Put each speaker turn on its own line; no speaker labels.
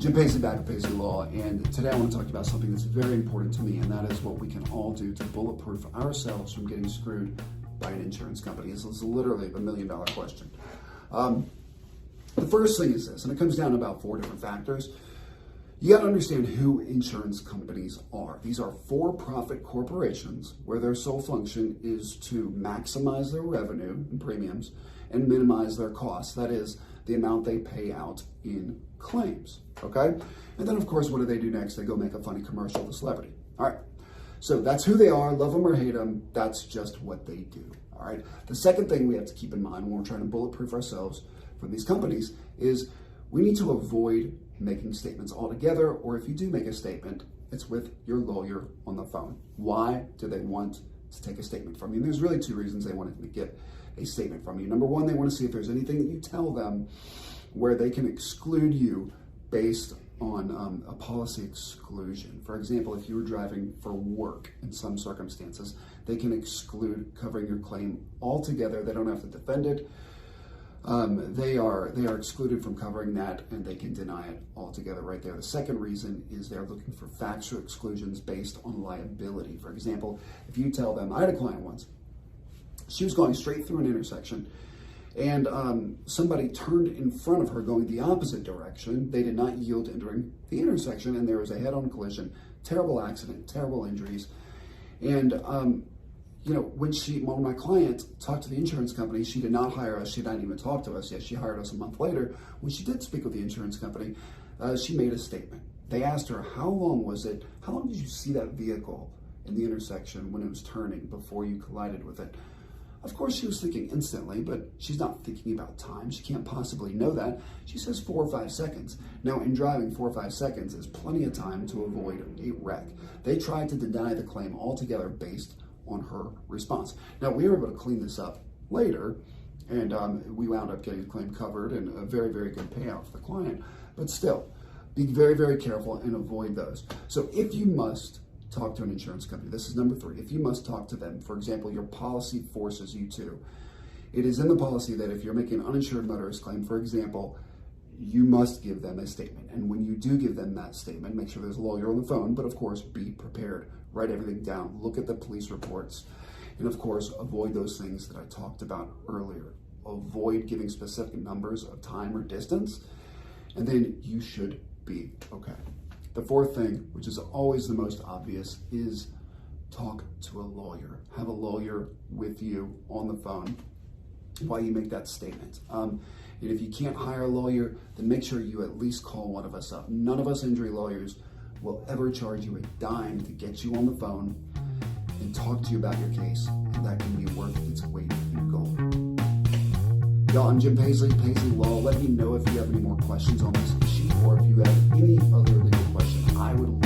Jim Paisley back at Paisley Law, and today I want to talk about something that's very important to me, and that is what we can all do to bulletproof ourselves from getting screwed by an insurance company. This is literally the $1 million question. The first thing is this, and it comes down to about 4 different factors. You got to understand who insurance companies are. These are for-profit corporations where their sole function is to maximize their revenue and premiums and minimize their costs. That is, the amount they pay out in claims, okay? And then, of course, what do? Next? They go make a funny commercial with a celebrity. All right, so that's who they are, love them or hate them, that's just what they do, all right? The second thing we have to keep in mind when we're trying to bulletproof ourselves from these companies is we need to avoid making statements altogether, or if you do make a statement, it's with your lawyer on the phone. Why do they want to take a statement from you? And there's really 2 reasons they want to get a statement from you. Number 1, they want to see if there's anything that you tell them where they can exclude you based on a policy exclusion. For example, if you were driving for work in some circumstances, they can exclude covering your claim altogether. They don't have to defend it. They are excluded from covering that, and they can deny it altogether right there. The second reason is they're looking for factual exclusions based on liability. For example, if you tell them, I had a client once, she was going straight through an intersection, and somebody turned in front of her going the opposite direction. They did not yield entering the intersection, and there was a head-on collision, terrible accident, terrible injuries. And when my client talked to the insurance company, she did not hire us. She did not even talk to us yet. She hired us a month later. When she did speak with the insurance company, she made a statement. They asked her, how long did you see that vehicle in the intersection when it was turning before you collided with it? Of course, she was thinking instantly, but she's not thinking about time. She can't possibly know that. She says 4 or 5 seconds. Now, in driving, 4 or 5 seconds is plenty of time to avoid a wreck. They tried to deny the claim altogether based on her response. Now, we were able to clean this up later, and we wound up getting the claim covered and a very, very good payout for the client. But still, be very, very careful and avoid those. So if you must talk to an insurance company, this is number 3. If you must talk to them, for example, your policy forces you to, it is in the policy that if you're making an uninsured motorist claim, for example, you must give them a statement. And when you do give them that statement, make sure there's a lawyer on the phone, but of course, be prepared. Write everything down. Look at the police reports. And of course, avoid those things that I talked about earlier. Avoid giving specific numbers of time or distance, and then you should be okay. The 4th thing, which is always the most obvious, is talk to a lawyer. Have a lawyer with you on the phone while you make that statement. And if you can't hire a lawyer, then make sure you at least call one of us up. None of us injury lawyers will ever charge you a dime to get you on the phone and talk to you about your case, and that can be worth its weight in gold. Y'all, I'm Jim Paisley, Paisley Law. Let me know if you have any more questions on this issue, or if you have any other legal question. I would